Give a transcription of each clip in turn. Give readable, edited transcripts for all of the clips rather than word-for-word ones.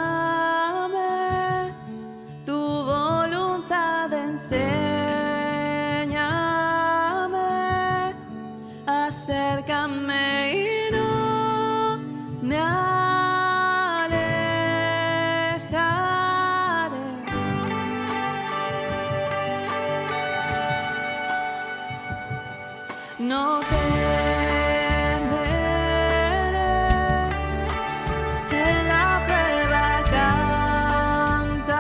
Muéstrame tu voluntad, enséñame, acércame y no me alejaré. No temeré, en la prueba cantaré,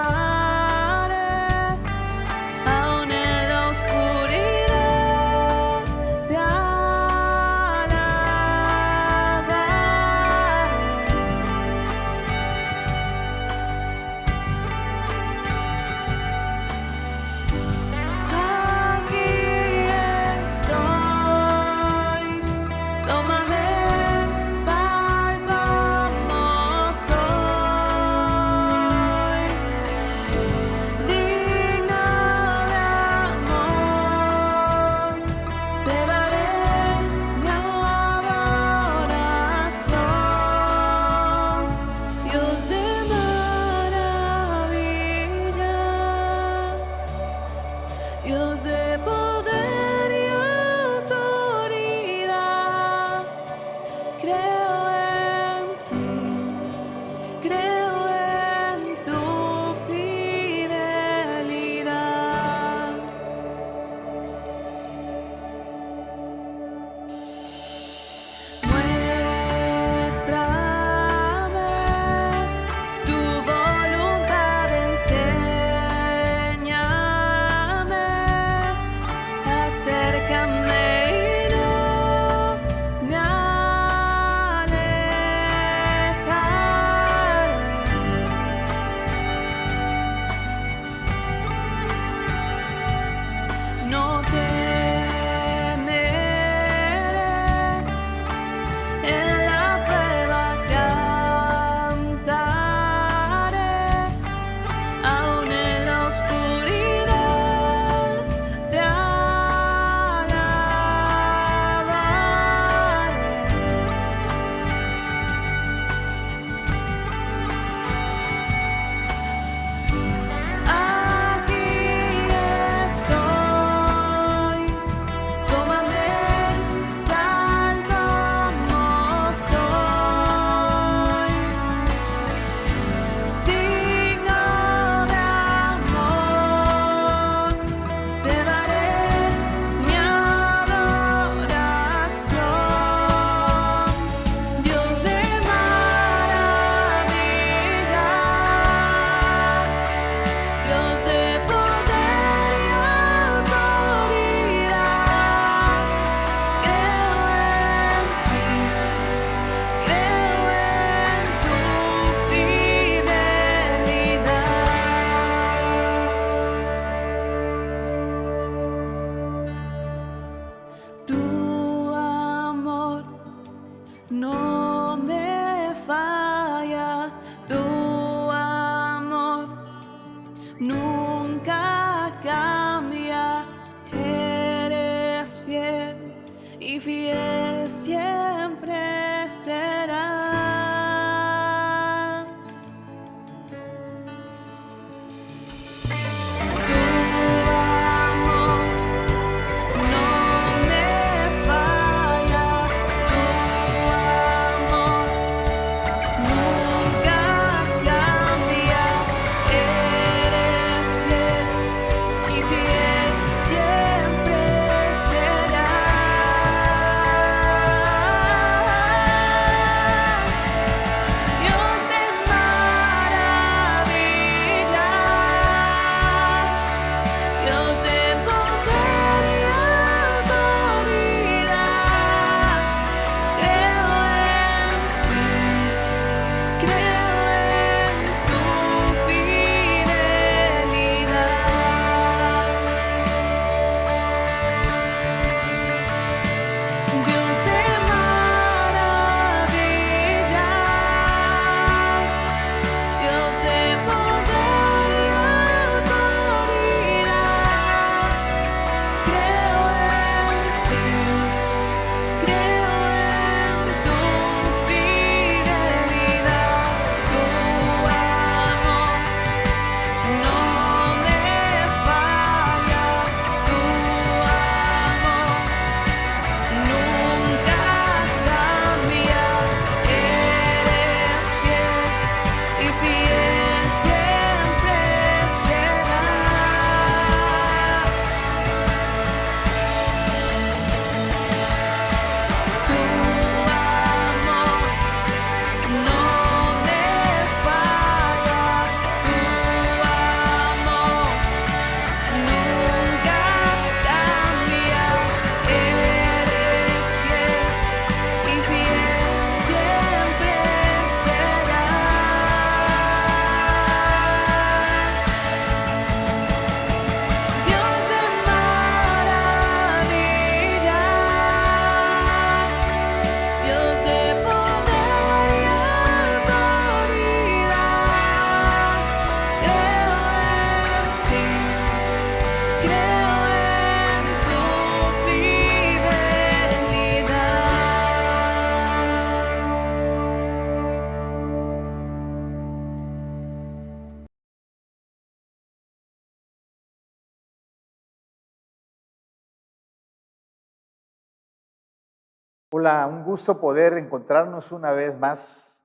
Hola, un gusto poder encontrarnos una vez más.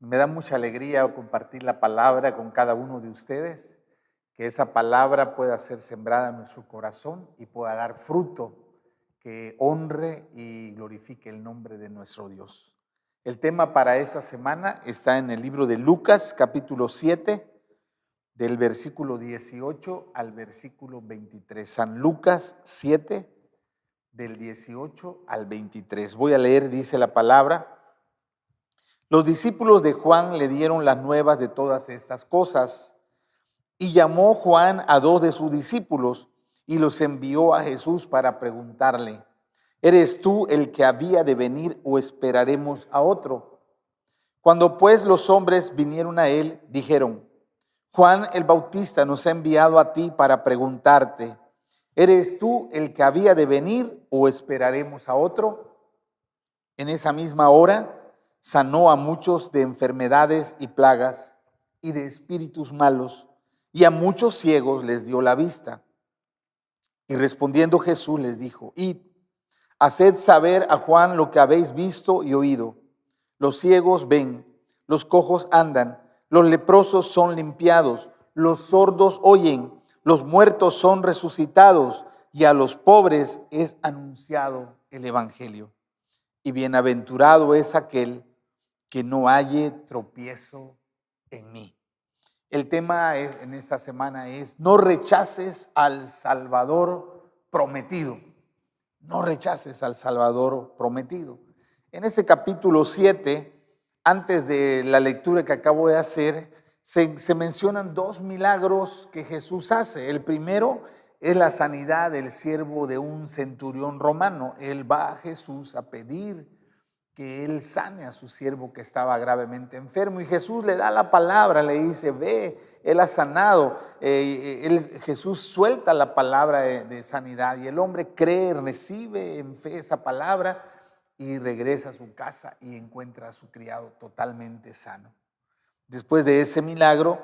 Me da mucha alegría compartir la palabra con cada uno de ustedes, que esa palabra pueda ser sembrada en nuestro corazón y pueda dar fruto que honre y glorifique el nombre de nuestro Dios. El tema para esta semana está en el libro de Lucas, capítulo 7, del versículo 18 al versículo 23. San Lucas 7, del 18 al 23. Voy a leer, dice la palabra. Los discípulos de Juan le dieron las nuevas de todas estas cosas y llamó Juan a dos de sus discípulos y los envió a Jesús para preguntarle: ¿eres tú el que había de venir o esperaremos a otro? Cuando pues los hombres vinieron a él, dijeron: Juan el Bautista nos ha enviado a ti para preguntarte: ¿eres tú el que había de venir o esperaremos a otro? En esa misma hora sanó a muchos de enfermedades y plagas y de espíritus malos, y a muchos ciegos les dio la vista. Y respondiendo Jesús les dijo: id, haced saber a Juan lo que habéis visto y oído. Los ciegos ven, los cojos andan, los leprosos son limpiados, los sordos oyen, los muertos son resucitados, y a los pobres es anunciado el evangelio. Y bienaventurado es aquel que no halle tropiezo en mí. El tema en esta semana es: no rechaces al Salvador prometido. No rechaces al Salvador prometido. En ese capítulo 7, antes de la lectura que acabo de hacer, se mencionan dos milagros que Jesús hace. El primero es la sanidad del siervo de un centurión romano. Él va a Jesús a pedir que él sane a su siervo que estaba gravemente enfermo, y Jesús le da la palabra, le dice: ve, él ha sanado. Jesús suelta la palabra de sanidad, y el hombre cree, recibe en fe esa palabra y regresa a su casa y encuentra a su criado totalmente sano. Después de ese milagro,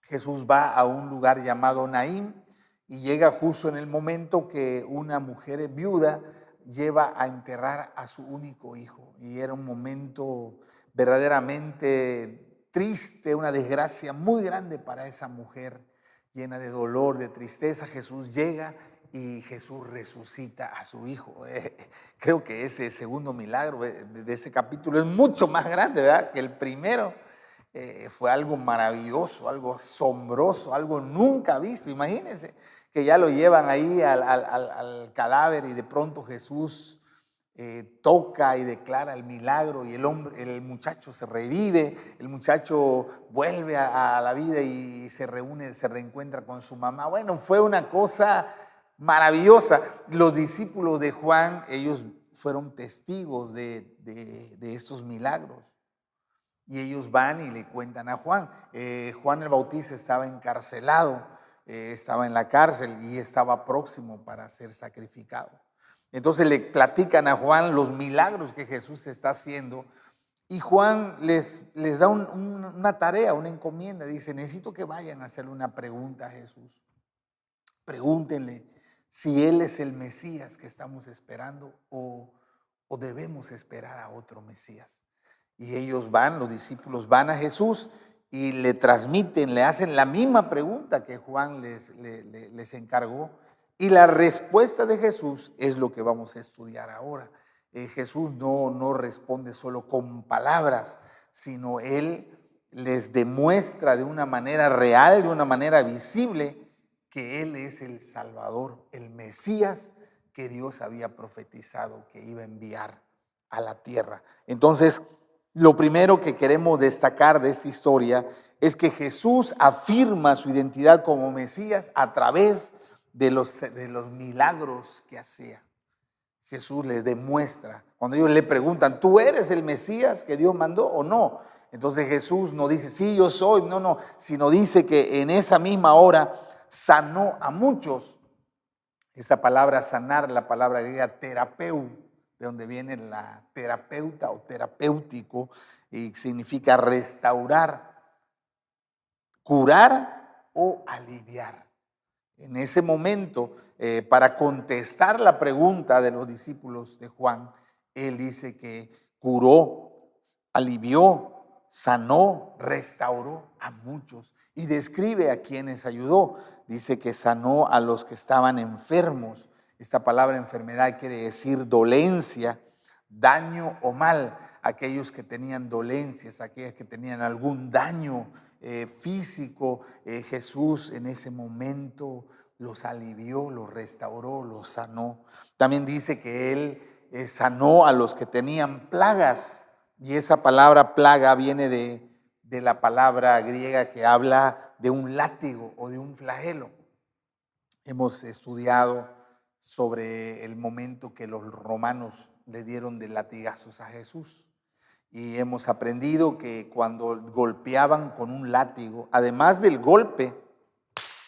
Jesús va a un lugar llamado Naín y llega justo en el momento que una mujer viuda lleva a enterrar a su único hijo, y era un momento verdaderamente triste, una desgracia muy grande para esa mujer, llena de dolor, de tristeza. Jesús llega y Jesús resucita a su hijo. Creo que ese segundo milagro de ese capítulo es mucho más grande, ¿verdad?, que el primero. Fue algo maravilloso, algo asombroso, algo nunca visto. Imagínense que ya lo llevan ahí al cadáver, y de pronto Jesús toca y declara el milagro, y el muchacho se revive, el muchacho vuelve a la vida y se reencuentra con su mamá. Bueno, fue una cosa maravillosa. Los discípulos de Juan, ellos fueron testigos de estos milagros. Y ellos van y le cuentan a Juan. Juan el Bautista estaba encarcelado, estaba en la cárcel y estaba próximo para ser sacrificado. Entonces le platican a Juan los milagros que Jesús está haciendo, y Juan les da una tarea, una encomienda. Dice: necesito que vayan a hacerle una pregunta a Jesús. Pregúntenle si Él es el Mesías que estamos esperando o debemos esperar a otro Mesías. Y ellos van, los discípulos van a Jesús y le transmiten, le hacen la misma pregunta que Juan les encargó. Y la respuesta de Jesús es lo que vamos a estudiar ahora. Jesús no responde solo con palabras, sino Él les demuestra de una manera real, de una manera visible, que Él es el Salvador, el Mesías que Dios había profetizado que iba a enviar a la tierra. Entonces, lo primero que queremos destacar de esta historia es que Jesús afirma su identidad como Mesías a través de los milagros que hacía. Jesús les demuestra. Cuando ellos le preguntan: ¿tú eres el Mesías que Dios mandó o no? Entonces Jesús no dice: sí, yo soy, no, sino dice que en esa misma hora sanó a muchos. Esa palabra sanar, la palabra griega terapeu, de donde viene la terapeuta o terapéutico, y significa restaurar, curar o aliviar. En ese momento, para contestar la pregunta de los discípulos de Juan, Él dice que curó, alivió, sanó, restauró a muchos y describe a quienes ayudó. Dice que sanó a los que estaban enfermos. Esta palabra enfermedad quiere decir dolencia, daño o mal. Aquellos que tenían dolencias, aquellos que tenían algún daño físico, Jesús en ese momento los alivió, los restauró, los sanó. También dice que Él sanó a los que tenían plagas. Y esa palabra plaga viene de la palabra griega que habla de un látigo o de un flagelo. Hemos estudiado sobre el momento que los romanos le dieron de latigazos a Jesús. Y hemos aprendido que cuando golpeaban con un látigo, además del golpe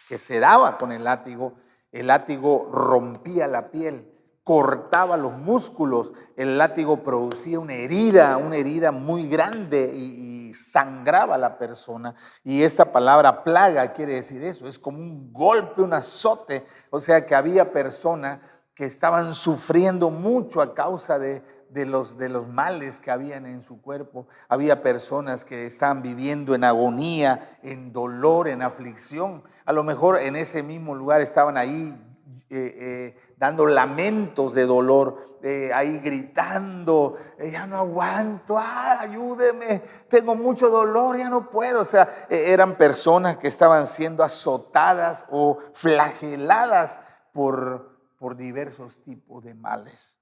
que se daba con el látigo rompía la piel, cortaba los músculos, el látigo producía una herida muy grande y sangraba a la persona. Y esta palabra plaga quiere decir eso, es como un golpe, un azote. O sea que había personas que estaban sufriendo mucho a causa de los males que habían en su cuerpo. Había personas que estaban viviendo en agonía, en dolor, en aflicción. A lo mejor en ese mismo lugar estaban ahí dando lamentos de dolor, ahí gritando, ya no aguanto, ayúdeme, tengo mucho dolor, ya no puedo. O sea, eran personas que estaban siendo azotadas o flageladas por diversos tipos de males.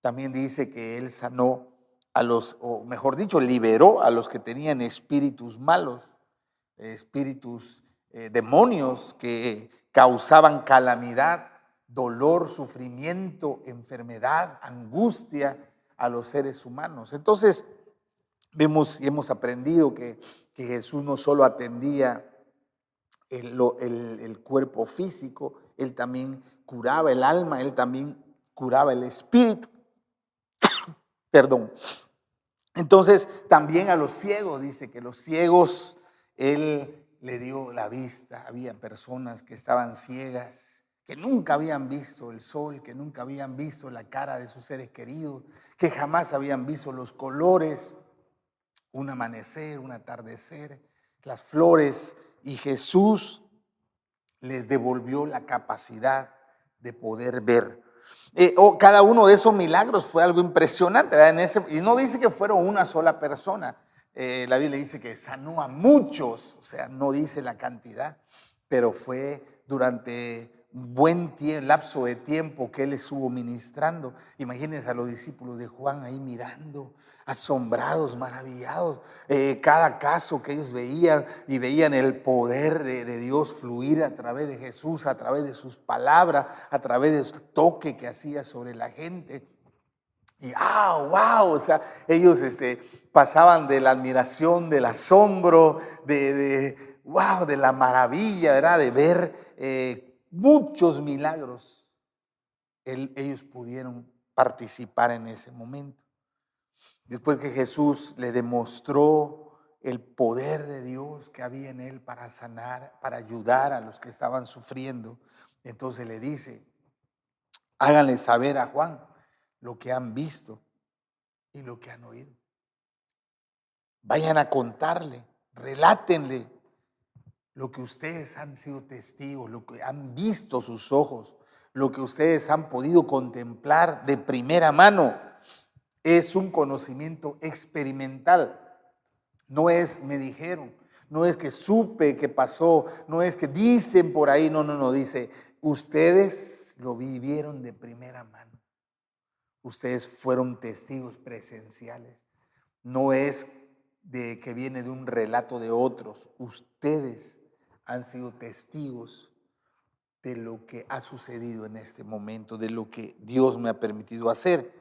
También dice que Él sanó a los, o mejor dicho, liberó a los que tenían espíritus malos, espíritus demonios que causaban calamidad, dolor, sufrimiento, enfermedad, angustia a los seres humanos. Entonces, vemos y hemos aprendido que Jesús no solo atendía el cuerpo físico, Él también curaba el alma, Él también curaba el espíritu. Perdón. Entonces, también a los ciegos, dice que los ciegos Él le dio la vista. Había personas que estaban ciegas, que nunca habían visto el sol, que nunca habían visto la cara de sus seres queridos, que jamás habían visto los colores, un amanecer, un atardecer, las flores, y Jesús les devolvió la capacidad de poder ver. Cada uno de esos milagros fue algo impresionante, ¿verdad? Y no dice que fueron una sola persona. La Biblia dice que sanó a muchos, o sea, no dice la cantidad, pero fue durante un buen lapso de tiempo que Él estuvo ministrando. Imagínense a los discípulos de Juan ahí mirando, asombrados, maravillados, cada caso que ellos veían, y veían el poder de Dios fluir a través de Jesús, a través de sus palabras, a través de su toque que hacía sobre la gente. Y wow, o sea, ellos pasaban de la admiración, del asombro, wow, de la maravilla, ¿verdad? De ver muchos milagros. Ellos pudieron participar en ese momento. Después que Jesús le demostró el poder de Dios que había en Él para sanar, para ayudar a los que estaban sufriendo, entonces le dice: háganle saber a Juan lo que han visto y lo que han oído. Vayan a contarle, relátenle lo que ustedes han sido testigos, lo que han visto sus ojos, lo que ustedes han podido contemplar de primera mano. Es un conocimiento experimental. No es me dijeron, no es que supe que pasó, no es que dicen por ahí, no, dice ustedes lo vivieron de primera mano. Ustedes fueron testigos presenciales. No es de que viene de un relato de otros. Ustedes han sido testigos de lo que ha sucedido en este momento, de lo que Dios me ha permitido hacer.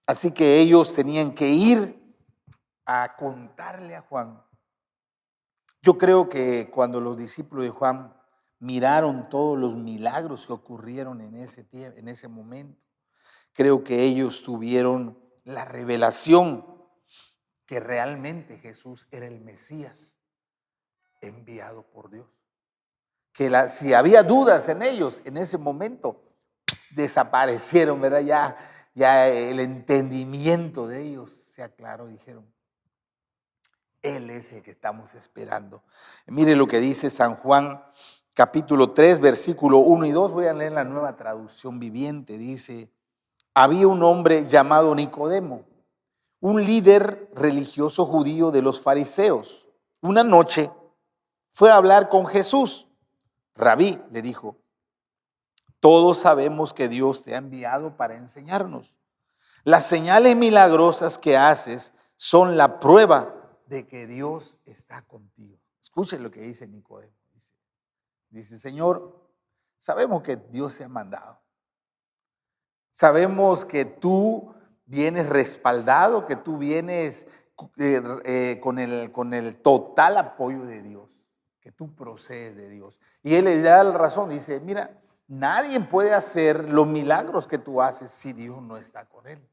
Así que ellos tenían que ir a contarle a Juan. Yo creo que cuando los discípulos de Juan miraron todos los milagros que ocurrieron en ese momento, creo que ellos tuvieron la revelación que realmente Jesús era el Mesías enviado por Dios. Que si había dudas en ellos en ese momento, desaparecieron, ¿verdad? ya el entendimiento de ellos se aclaró. Dijeron, Él es el que estamos esperando. Mire lo que dice San Juan capítulo 3, versículo 1 y 2. Voy a leer la Nueva Traducción Viviente. Dice, había un hombre llamado Nicodemo, un líder religioso judío de los fariseos. Una noche fue a hablar con Jesús. Rabí, le dijo, todos sabemos que Dios te ha enviado para enseñarnos. Las señales milagrosas que haces son la prueba de que Dios está contigo. Escuchen lo que dice Nicodemo. Dice, Señor, sabemos que Dios se ha mandado. Sabemos que tú vienes respaldado, que tú vienes con el total apoyo de Dios, que tú procedes de Dios. Y él le da la razón, dice, mira, nadie puede hacer los milagros que tú haces si Dios no está con él.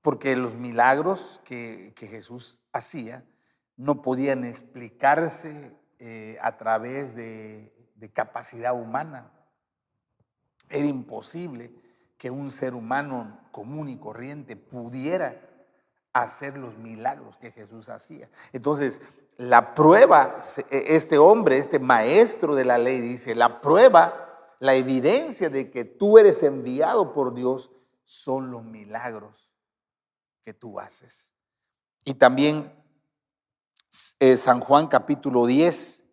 Porque los milagros que Jesús hacía no podían explicarse a través de capacidad humana. Era imposible que un ser humano común y corriente pudiera hacer los milagros que Jesús hacía. Entonces, la prueba, este hombre, este maestro de la ley dice, la prueba, la evidencia de que tú eres enviado por Dios son los milagros que tú haces. Y también San Juan capítulo 10,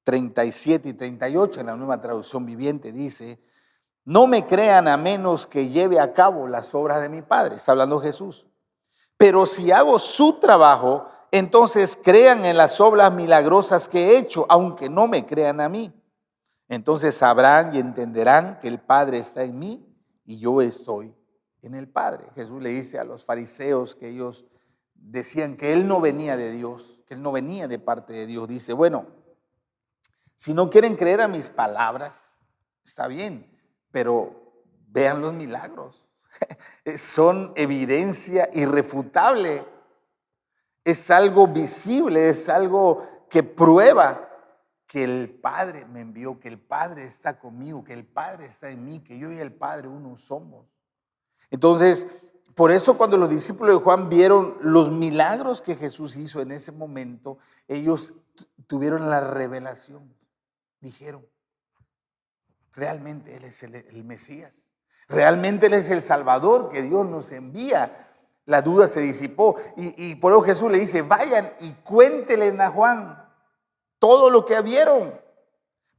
37 y 38 en la Nueva Traducción Viviente dice, no me crean a menos que lleve a cabo las obras de mi Padre. Está hablando Jesús. Pero si hago su trabajo, entonces crean en las obras milagrosas que he hecho, aunque no me crean a mí. Entonces sabrán y entenderán que el Padre está en mí y yo estoy en el Padre. Jesús le dice a los fariseos que ellos decían que Él no venía de Dios, que Él no venía de parte de Dios. Dice, bueno, si no quieren creer a mis palabras, está bien, pero vean los milagros. Son evidencia irrefutable. Es algo visible, es algo que prueba que el Padre me envió, que el Padre está conmigo, que el Padre está en mí, que yo y el Padre uno somos. Entonces, por eso cuando los discípulos de Juan vieron los milagros que Jesús hizo en ese momento, ellos tuvieron la revelación. Dijeron, realmente Él es el Mesías. Realmente Él es el Salvador que Dios nos envía. La duda se disipó y por eso Jesús le dice, vayan y cuéntenle a Juan todo lo que vieron.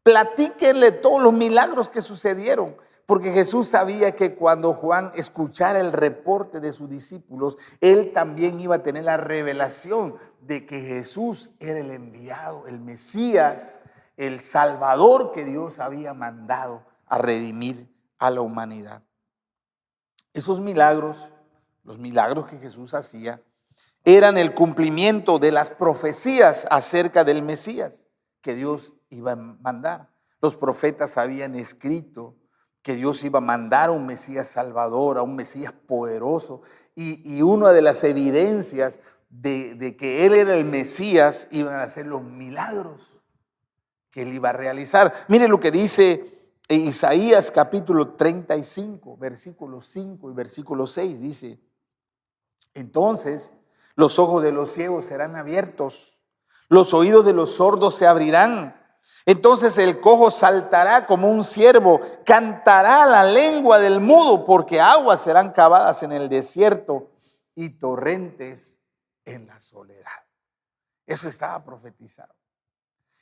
Platíquenle todos los milagros que sucedieron. Porque Jesús sabía que cuando Juan escuchara el reporte de sus discípulos, él también iba a tener la revelación de que Jesús era el enviado, el Mesías, el Salvador que Dios había mandado a redimir a la humanidad. Esos milagros, los milagros que Jesús hacía, eran el cumplimiento de las profecías acerca del Mesías que Dios iba a mandar. Los profetas habían escrito que Dios iba a mandar a un Mesías salvador, a un Mesías poderoso. Y una de las evidencias de que Él era el Mesías iban a ser los milagros que Él iba a realizar. Mire lo que dice Isaías capítulo 35, versículos 5 y versículo 6. Dice, entonces los ojos de los ciegos serán abiertos, los oídos de los sordos se abrirán. Entonces el cojo saltará como un ciervo, cantará la lengua del mudo, porque aguas serán cavadas en el desierto y torrentes en la soledad. Eso estaba profetizado.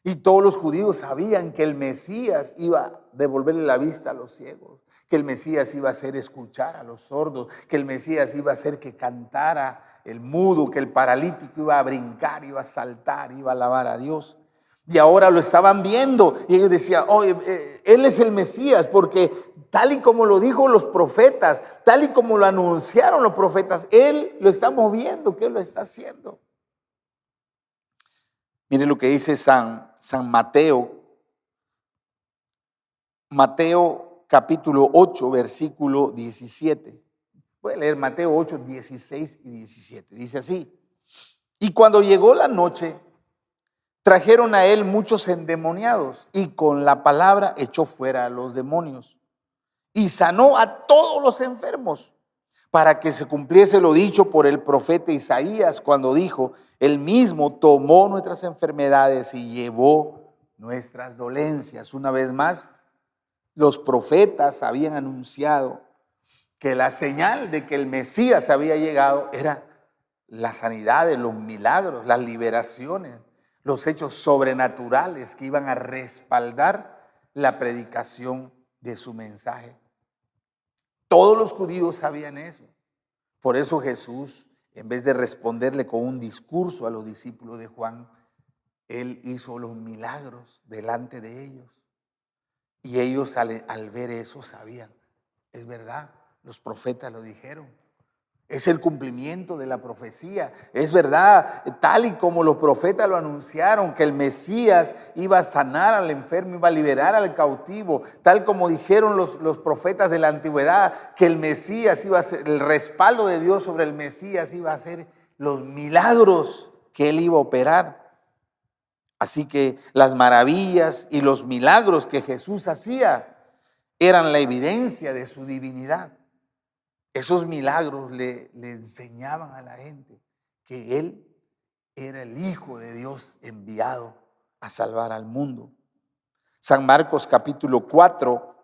Y todos los judíos sabían que el Mesías iba a devolverle la vista a los ciegos, que el Mesías iba a hacer escuchar a los sordos, que el Mesías iba a hacer que cantara el mudo, que el paralítico iba a brincar, iba a saltar, iba a alabar a Dios. Y ahora lo estaban viendo y ellos decían, oye, Él es el Mesías, porque tal y como lo dijo los profetas, tal y como lo anunciaron los profetas, Él lo estamos viendo, que Él lo está haciendo. Miren lo que dice San Mateo. Mateo capítulo 8, versículo 17. Voy a leer Mateo 8, 16 y 17. Dice así, y cuando llegó la noche, trajeron a él muchos endemoniados y con la palabra echó fuera a los demonios y sanó a todos los enfermos para que se cumpliese lo dicho por el profeta Isaías cuando dijo: Él mismo tomó nuestras enfermedades y llevó nuestras dolencias. Una vez más, los profetas habían anunciado que la señal de que el Mesías había llegado era la sanidad, los milagros, las liberaciones, los hechos sobrenaturales que iban a respaldar la predicación de su mensaje. Todos los judíos sabían eso. Por eso Jesús, en vez de responderle con un discurso a los discípulos de Juan, Él hizo los milagros delante de ellos. Y ellos al ver eso sabían, es verdad, los profetas lo dijeron. Es el cumplimiento de la profecía. Es verdad, tal y como los profetas lo anunciaron, que el Mesías iba a sanar al enfermo, iba a liberar al cautivo, tal como dijeron los profetas de la antigüedad, que el Mesías iba a ser, el respaldo de Dios sobre el Mesías iba a ser los milagros que él iba a operar. Así que las maravillas y los milagros que Jesús hacía eran la evidencia de su divinidad. Esos milagros le enseñaban a la gente que Él era el Hijo de Dios enviado a salvar al mundo. San Marcos capítulo 4,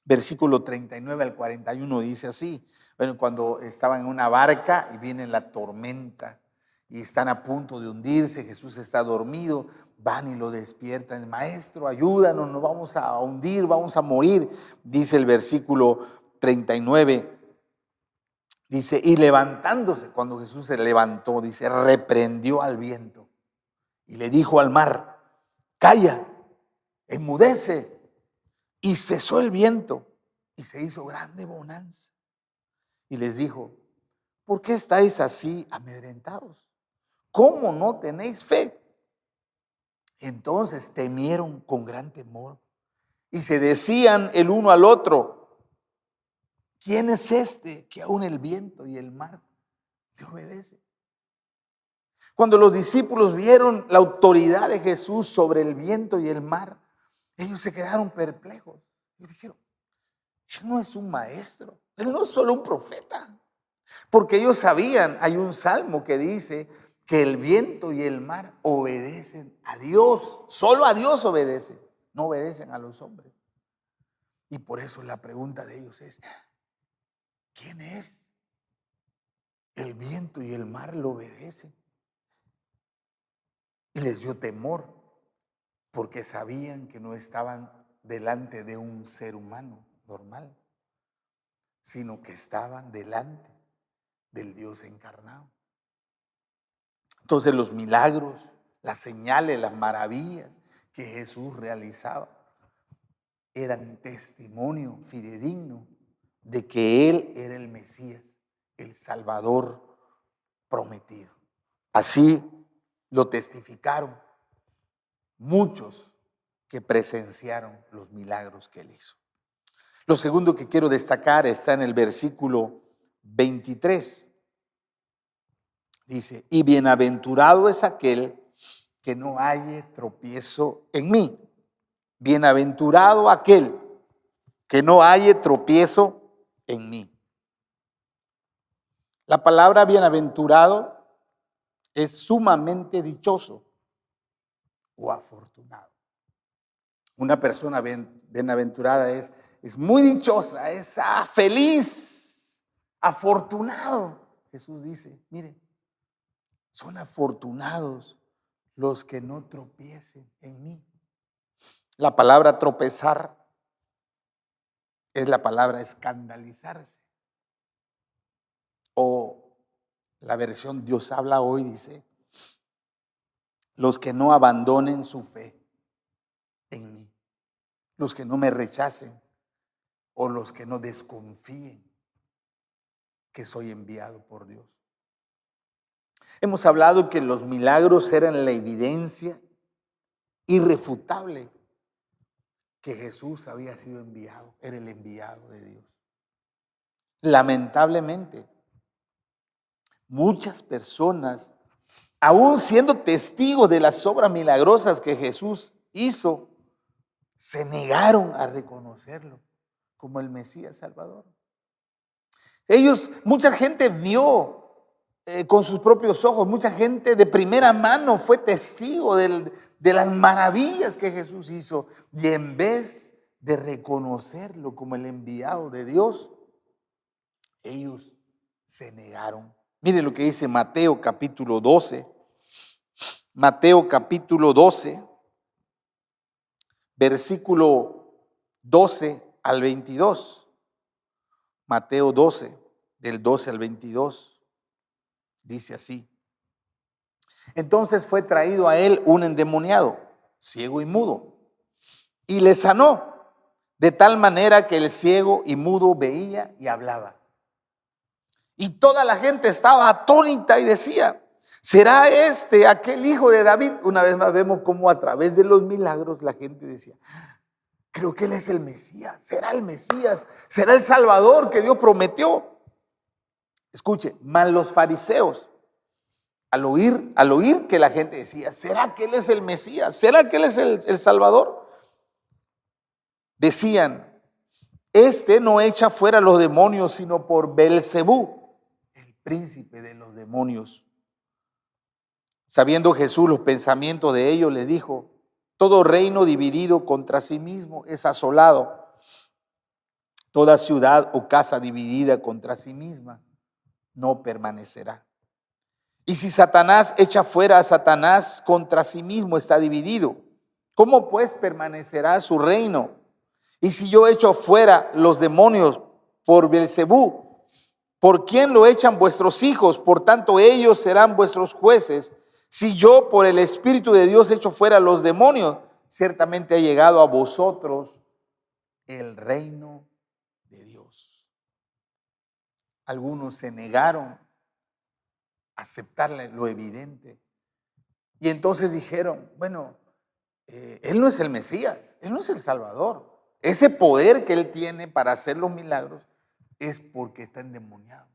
versículo 39 al 41 dice así. Bueno, cuando estaban en una barca y viene la tormenta y están a punto de hundirse, Jesús está dormido, van y lo despiertan. Maestro, ayúdanos, nos vamos a hundir, vamos a morir. Dice el versículo 39. Dice, y levantándose, cuando Jesús se levantó, dice, reprendió al viento y le dijo al mar: calla, enmudece. Y cesó el viento y se hizo grande bonanza. Y les dijo: ¿por qué estáis así amedrentados? ¿Cómo no tenéis fe? Entonces temieron con gran temor y se decían el uno al otro: ¿quién es este que aún el viento y el mar le obedecen? Cuando los discípulos vieron la autoridad de Jesús sobre el viento y el mar, ellos se quedaron perplejos. Ellos dijeron: Él no es un maestro, Él no es solo un profeta. Porque ellos sabían, hay un salmo que dice que el viento y el mar obedecen a Dios. Solo a Dios obedecen, no obedecen a los hombres. Y por eso la pregunta de ellos es: ¿quién es? El viento y el mar lo obedecen. Y les dio temor, porque sabían que no estaban delante de un ser humano normal, sino que estaban delante del Dios encarnado. Entonces los milagros, las señales, las maravillas que Jesús realizaba eran testimonio fidedigno de que Él era el Mesías, el Salvador prometido. Así lo testificaron muchos que presenciaron los milagros que Él hizo. Lo segundo que quiero destacar está en el versículo 23. Dice: y bienaventurado es aquel que no halle tropiezo en mí. Bienaventurado aquel que no halle tropiezo en mí. La palabra bienaventurado es sumamente dichoso o afortunado. Una persona bienaventurada es muy dichosa, es feliz, afortunado. Jesús dice: miren, son afortunados los que no tropiecen en mí. La palabra tropezar es la palabra escandalizarse. O la versión Dios habla hoy dice: los que no abandonen su fe en mí, los que no me rechacen o los que no desconfíen que soy enviado por Dios. Hemos hablado que los milagros eran la evidencia irrefutable que Jesús había sido enviado, era el enviado de Dios. Lamentablemente, muchas personas, aún siendo testigos de las obras milagrosas que Jesús hizo, se negaron a reconocerlo como el Mesías Salvador. Mucha gente vio con sus propios ojos, mucha gente de primera mano fue testigo de las maravillas que Jesús hizo. Y en vez de reconocerlo como el enviado de Dios, ellos se negaron. Mire lo que dice Mateo capítulo 12. Mateo capítulo 12, versículo 12 al 22. Mateo 12, del 12 al 22, dice así. Entonces fue traído a él un endemoniado, ciego y mudo, y le sanó, de tal manera que el ciego y mudo veía y hablaba. Y toda la gente estaba atónita y decía: ¿será este aquel hijo de David? Una vez más vemos cómo a través de los milagros la gente decía: creo que él es el Mesías, será el Mesías, será el Salvador que Dios prometió. Escuche, mas los fariseos, al oír que la gente decía: ¿será que él es el Mesías? ¿Será que él es el Salvador? Decían: este no echa fuera los demonios sino por Beelzebú, el príncipe de los demonios. Sabiendo Jesús los pensamientos de ellos, les dijo: todo reino dividido contra sí mismo es asolado. Toda ciudad o casa dividida contra sí misma no permanecerá. Y si Satanás echa fuera a Satanás, contra sí mismo está dividido. ¿Cómo pues permanecerá su reino? Y si yo echo fuera los demonios por Beelzebú, ¿por quién lo echan vuestros hijos? Por tanto, ellos serán vuestros jueces. Si yo por el Espíritu de Dios echo fuera los demonios, ciertamente ha llegado a vosotros el reino de Dios. Algunos se negaron a aceptarle lo evidente. Y entonces dijeron: bueno, él no es el Mesías, él no es el Salvador. Ese poder que él tiene para hacer los milagros es porque está endemoniado.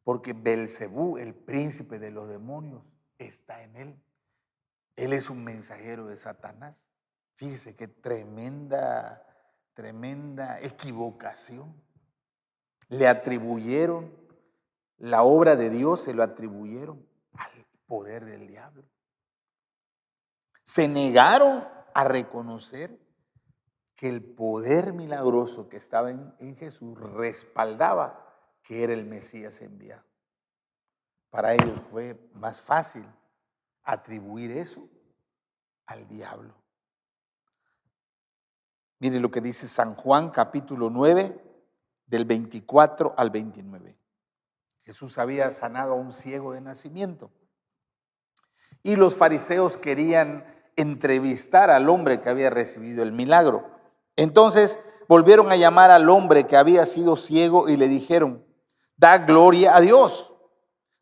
Porque Beelzebú, el príncipe de los demonios, está en él. Él es un mensajero de Satanás. Fíjese qué tremenda equivocación. Le atribuyeron la obra de Dios, se lo atribuyeron al poder del diablo. Se negaron a reconocer que el poder milagroso que estaba en Jesús respaldaba que era el Mesías enviado. Para ellos fue más fácil atribuir eso al diablo. Mire lo que dice San Juan capítulo 9, del 24 al 29. Jesús había sanado a un ciego de nacimiento. Y los fariseos querían entrevistar al hombre que había recibido el milagro. Entonces volvieron a llamar al hombre que había sido ciego y le dijeron: da gloria a Dios.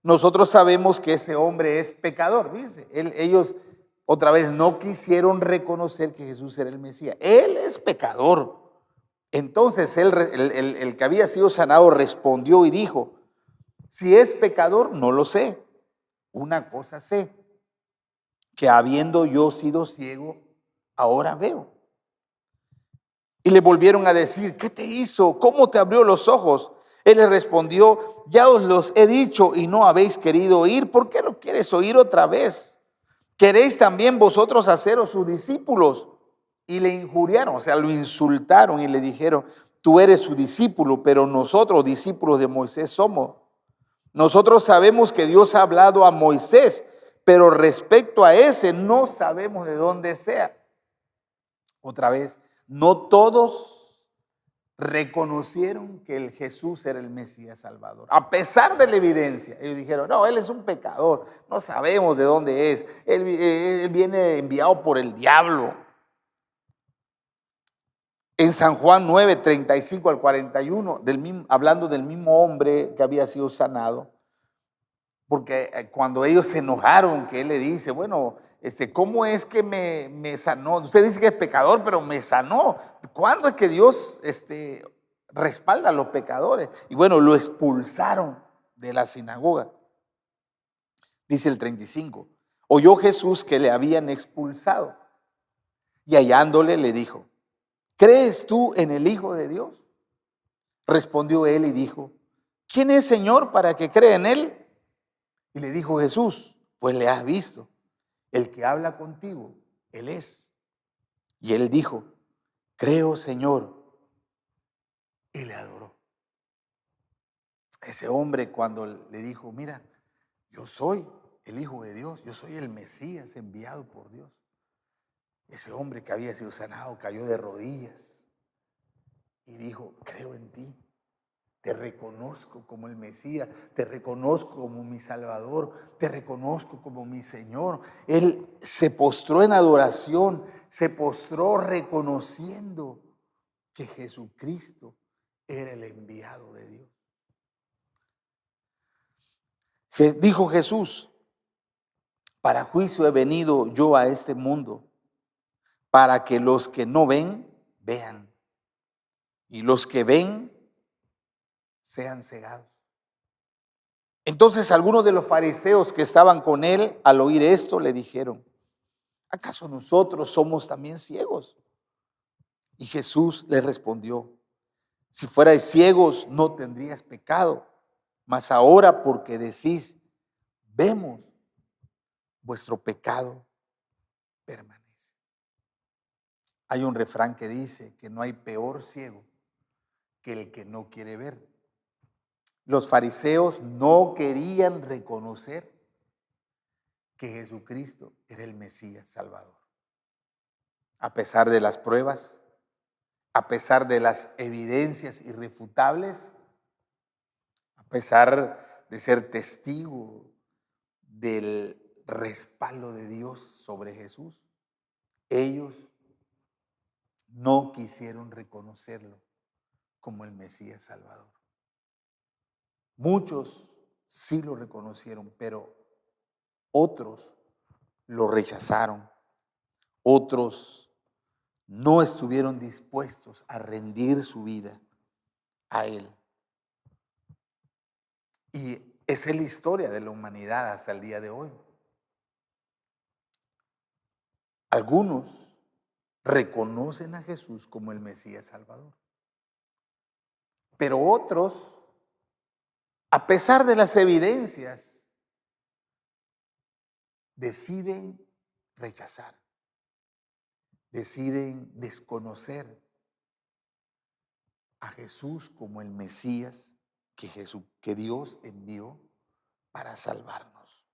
Nosotros sabemos que ese hombre es pecador. Fíjense, ellos otra vez no quisieron reconocer que Jesús era el Mesías. Él es pecador. Entonces el que había sido sanado respondió y dijo: si es pecador, no lo sé. Una cosa sé, que habiendo yo sido ciego, ahora veo. Y le volvieron a decir: ¿qué te hizo? ¿Cómo te abrió los ojos? Él les respondió: ya os los he dicho y no habéis querido oír. ¿Por qué lo quieres oír otra vez? ¿Queréis también vosotros haceros sus discípulos? Y le injuriaron, o sea, lo insultaron y le dijeron: tú eres su discípulo, pero nosotros discípulos de Moisés somos. Nosotros sabemos que Dios ha hablado a Moisés, pero respecto a ese no sabemos de dónde sea. Otra vez, no todos reconocieron que el Jesús era el Mesías Salvador. A pesar de la evidencia, ellos dijeron: no, él es un pecador, no sabemos de dónde es, él viene enviado por el diablo. En San Juan 9, 35 al 41, hablando del mismo hombre que había sido sanado, porque cuando ellos se enojaron, que él le dice: bueno, ¿cómo es que me sanó? Usted dice que es pecador, pero me sanó. ¿Cuándo es que Dios respalda a los pecadores? Y bueno, lo expulsaron de la sinagoga. Dice el 35, oyó Jesús que le habían expulsado y hallándole le dijo: ¿crees tú en el Hijo de Dios? Respondió él y dijo: ¿quién es, Señor, para que crea en él? Y le dijo Jesús, pues le has visto. El que habla contigo, él es. Y él dijo, creo, Señor. Y le adoró. Ese hombre cuando le dijo, mira, yo soy el Hijo de Dios, yo soy el Mesías enviado por Dios. Ese hombre que había sido sanado cayó de rodillas y dijo, creo en ti, te reconozco como el Mesías, te reconozco como mi Salvador, te reconozco como mi Señor. Él se postró en adoración, se postró reconociendo que Jesucristo era el enviado de Dios. Dijo Jesús, para juicio he venido yo a este mundo, para que los que no ven, vean, y los que ven, sean cegados. Entonces algunos de los fariseos que estaban con él, al oír esto, le dijeron, ¿acaso nosotros somos también ciegos? Y Jesús les respondió, si fuerais ciegos no tendríais pecado, mas ahora porque decís, vemos, vuestro pecado permanece. Hay un refrán que dice que no hay peor ciego que el que no quiere ver. Los fariseos no querían reconocer que Jesucristo era el Mesías Salvador. A pesar de las pruebas, a pesar de las evidencias irrefutables, a pesar de ser testigo del respaldo de Dios sobre Jesús, ellos no quisieron reconocerlo como el Mesías Salvador. Muchos sí lo reconocieron, pero otros lo rechazaron. Otros no estuvieron dispuestos a rendir su vida a Él. Y esa es la historia de la humanidad hasta el día de hoy. Algunos reconocen a Jesús como el Mesías Salvador, pero otros, a pesar de las evidencias, deciden rechazar, deciden desconocer a Jesús como el Mesías que Dios envió para salvarnos.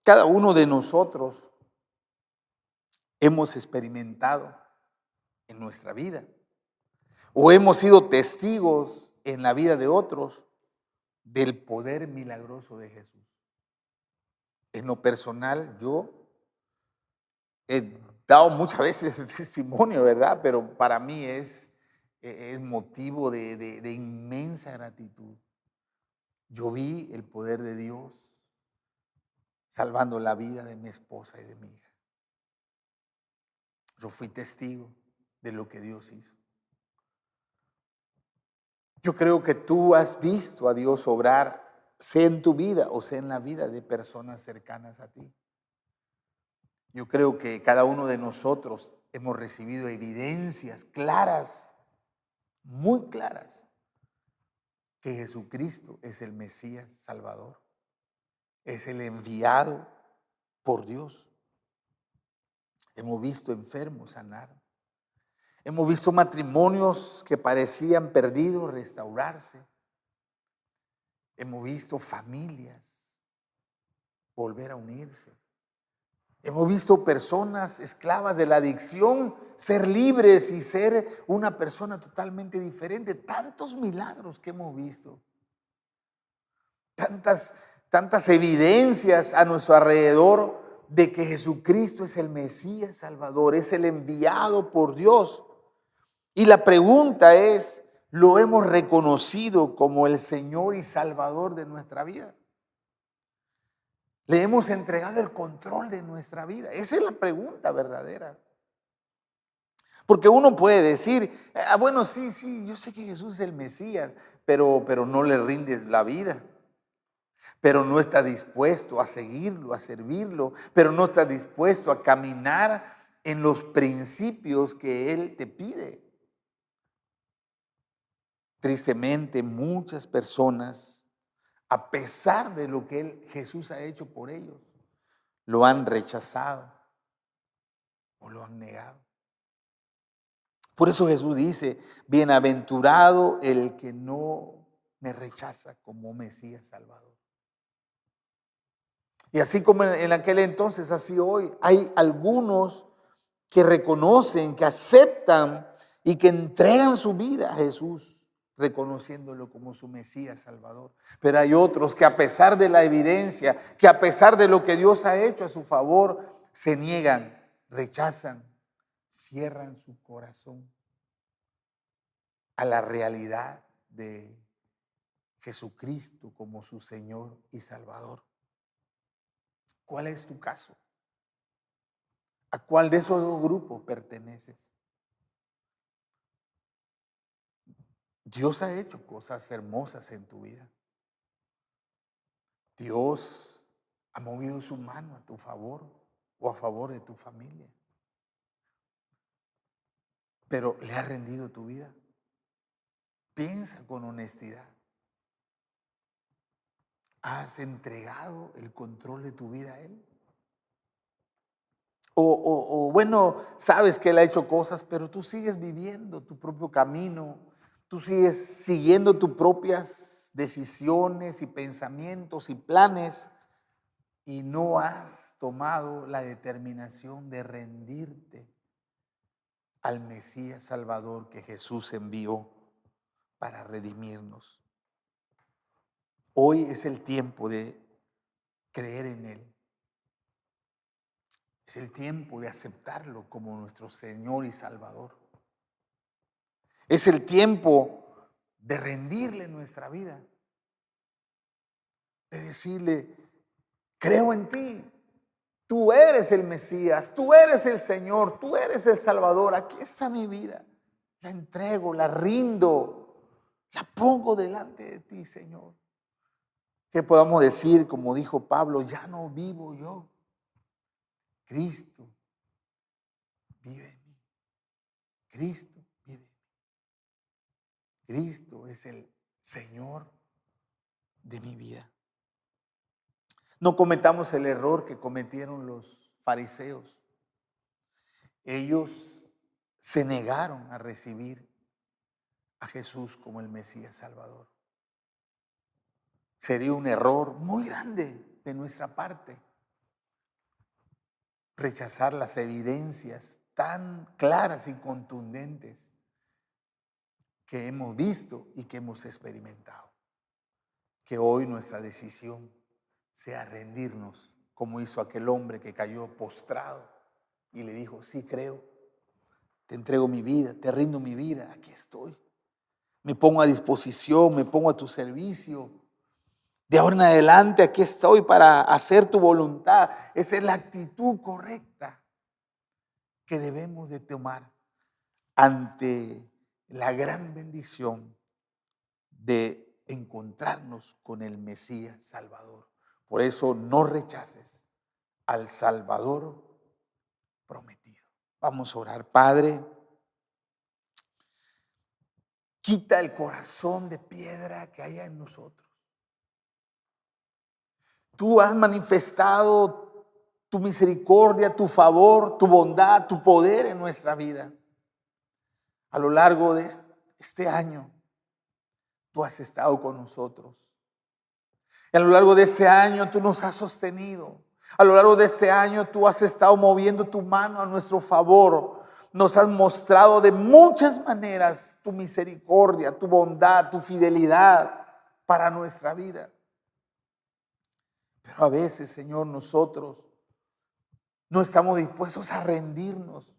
Cada uno de nosotros hemos experimentado en nuestra vida o hemos sido testigos en la vida de otros del poder milagroso de Jesús. En lo personal, yo he dado muchas veces el testimonio, ¿verdad? Pero para mí es motivo de inmensa gratitud. Yo vi el poder de Dios salvando la vida de mi esposa y de mi hija. Yo fui testigo de lo que Dios hizo. Yo creo que tú has visto a Dios obrar, sea en tu vida o sea en la vida de personas cercanas a ti. Yo creo que cada uno de nosotros hemos recibido evidencias claras, muy claras, que Jesucristo es el Mesías Salvador, es el enviado por Dios. Hemos visto enfermos sanar. Hemos visto matrimonios que parecían perdidos restaurarse. Hemos visto familias volver a unirse. Hemos visto personas esclavas de la adicción ser libres y ser una persona totalmente diferente. Tantos milagros que hemos visto. Tantas evidencias a nuestro alrededor de que Jesucristo es el Mesías Salvador, es el enviado por Dios. Y la pregunta es, ¿lo hemos reconocido como el Señor y Salvador de nuestra vida? ¿Le hemos entregado el control de nuestra vida? Esa es la pregunta verdadera. Porque uno puede decir, bueno, sí, yo sé que Jesús es el Mesías, pero no le rindes la vida. Pero no está dispuesto a seguirlo, a servirlo, pero no está dispuesto a caminar en los principios que Él te pide. Tristemente, muchas personas, a pesar de lo que Jesús ha hecho por ellos, lo han rechazado o lo han negado. Por eso Jesús dice, bienaventurado el que no me rechaza como Mesías Salvador. Y así como en aquel entonces, así hoy, hay algunos que reconocen, que aceptan y que entregan su vida a Jesús, reconociéndolo como su Mesías Salvador. Pero hay otros que a pesar de la evidencia, que a pesar de lo que Dios ha hecho a su favor, se niegan, rechazan, cierran su corazón a la realidad de Jesucristo como su Señor y Salvador. ¿Cuál es tu caso? ¿A cuál de esos dos grupos perteneces? Dios ha hecho cosas hermosas en tu vida. Dios ha movido su mano a tu favor o a favor de tu familia. Pero ¿le has rendido tu vida? Piensa con honestidad. ¿Has entregado el control de tu vida a Él? Bueno, sabes que Él ha hecho cosas, pero tú sigues viviendo tu propio camino. Tú sigues siguiendo tus propias decisiones y pensamientos y planes y no has tomado la determinación de rendirte al Mesías Salvador que Jesús envió para redimirnos. Hoy es el tiempo de creer en Él. Es el tiempo de aceptarlo como nuestro Señor y Salvador. Es el tiempo de rendirle nuestra vida. De decirle, creo en ti. Tú eres el Mesías, tú eres el Señor, tú eres el Salvador. Aquí está mi vida. La entrego, la rindo, la pongo delante de ti, Señor. Que podamos decir, como dijo Pablo, ya no vivo yo. Cristo vive en mí. Cristo vive en mí. Cristo es el Señor de mi vida. No cometamos el error que cometieron los fariseos. Ellos se negaron a recibir a Jesús como el Mesías Salvador. Sería un error muy grande de nuestra parte rechazar las evidencias tan claras y contundentes que hemos visto y que hemos experimentado. Que hoy nuestra decisión sea rendirnos, como hizo aquel hombre que cayó postrado y le dijo, sí creo, te entrego mi vida, te rindo mi vida, aquí estoy. Me pongo a disposición, me pongo a tu servicio. De ahora en adelante aquí estoy para hacer tu voluntad. Esa es la actitud correcta que debemos de tomar ante la gran bendición de encontrarnos con el Mesías Salvador. Por eso no rechaces al Salvador prometido. Vamos a orar. Padre, quita el corazón de piedra que haya en nosotros. Tú has manifestado tu misericordia, tu favor, tu bondad, tu poder en nuestra vida. A lo largo de este año, tú has estado con nosotros. Y a lo largo de ese año, tú nos has sostenido. A lo largo de este año, tú has estado moviendo tu mano a nuestro favor. Nos has mostrado de muchas maneras tu misericordia, tu bondad, tu fidelidad para nuestra vida. Pero a veces, Señor, nosotros no estamos dispuestos a rendirnos.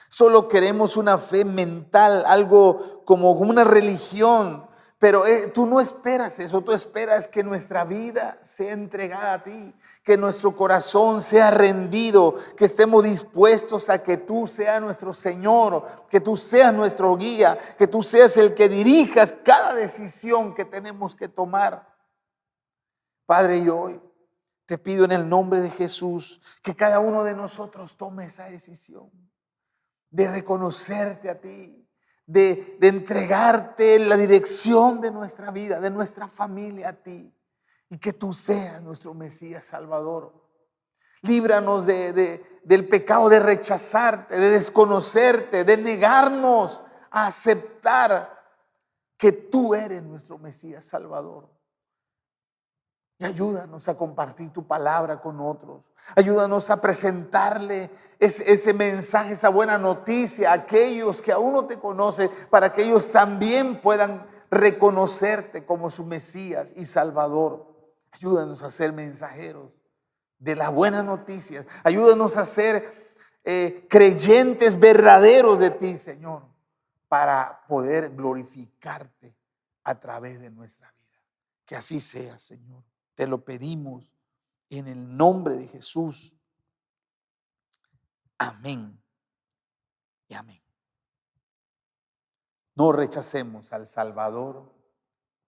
Solo queremos una fe mental, algo como una religión. Pero tú no esperas eso, tú esperas que nuestra vida sea entregada a ti, que nuestro corazón sea rendido, que estemos dispuestos a que tú seas nuestro Señor, que tú seas nuestro guía, que tú seas el que dirijas cada decisión que tenemos que tomar. Padre, y hoy te pido en el nombre de Jesús que cada uno de nosotros tome esa decisión de reconocerte a ti, de entregarte la dirección de nuestra vida, de nuestra familia a ti, y que tú seas nuestro Mesías Salvador. Líbranos del pecado de rechazarte, de desconocerte, de negarnos a aceptar que tú eres nuestro Mesías Salvador. Y ayúdanos a compartir tu palabra con otros. Ayúdanos a presentarle ese mensaje, esa buena noticia a aquellos que aún no te conocen, para que ellos también puedan reconocerte como su Mesías y Salvador. Ayúdanos a ser mensajeros de la buena noticia. Ayúdanos a ser creyentes verdaderos de ti, Señor, para poder glorificarte a través de nuestra vida. Que así sea, Señor. Te lo pedimos en el nombre de Jesús. Amén y amén. No rechacemos al Salvador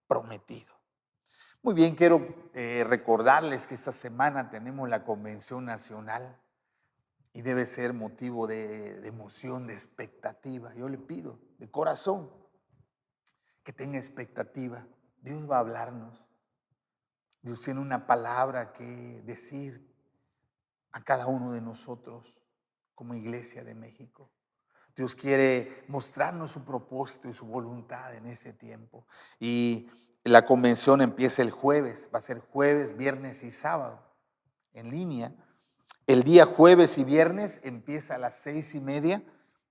prometido. Muy bien, quiero recordarles que esta semana tenemos la Convención Nacional y debe ser motivo de emoción, de expectativa. Yo le pido de corazón que tenga expectativa. Dios va a hablarnos. Dios tiene una palabra que decir a cada uno de nosotros como Iglesia de México. Dios quiere mostrarnos su propósito y su voluntad en ese tiempo. Y la convención empieza el jueves, va a ser jueves, viernes y sábado en línea. El día jueves y viernes empieza a las 6:30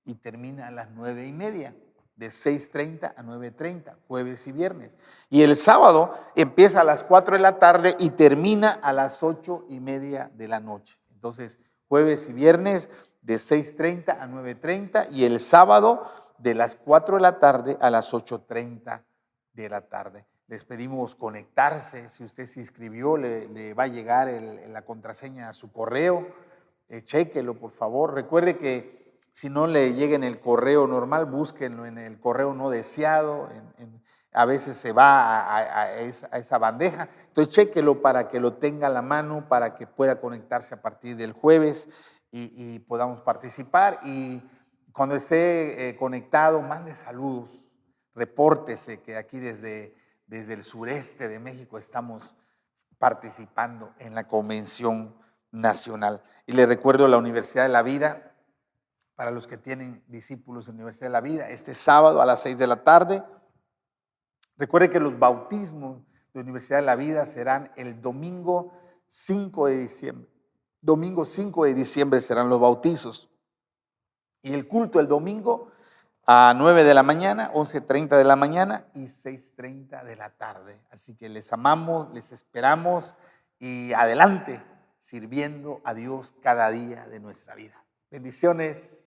y termina a las 9:30. De 6:30 a 9:30, jueves y viernes. Y el sábado empieza a las 4 de la tarde y termina a las 8:30 de la noche. Entonces, jueves y viernes de 6:30 a 9:30 y el sábado de las 4 de la tarde a las 8:30 de la tarde. Les pedimos conectarse. Si usted se inscribió, le va a llegar la contraseña a su correo. Chéquelo, por favor. Recuerde que si no le llega en el correo normal, búsquenlo en el correo no deseado. A veces se va a esa bandeja. Entonces, chéquelo para que lo tenga a la mano, para que pueda conectarse a partir del jueves y podamos participar. Y cuando esté conectado, mande saludos, repórtese que aquí desde el sureste de México estamos participando en la Convención Nacional. Y le recuerdo la Universidad de la Vida. Para los que tienen discípulos de Universidad de la Vida, este sábado a las 6 de la tarde. Recuerde que los bautismos de Universidad de la Vida serán el domingo 5 de diciembre. Domingo 5 de diciembre serán los bautizos. Y el culto el domingo a 9 de la mañana, 11:30 de la mañana y 6:30 de la tarde. Así que les amamos, les esperamos y adelante, sirviendo a Dios cada día de nuestra vida. Bendiciones.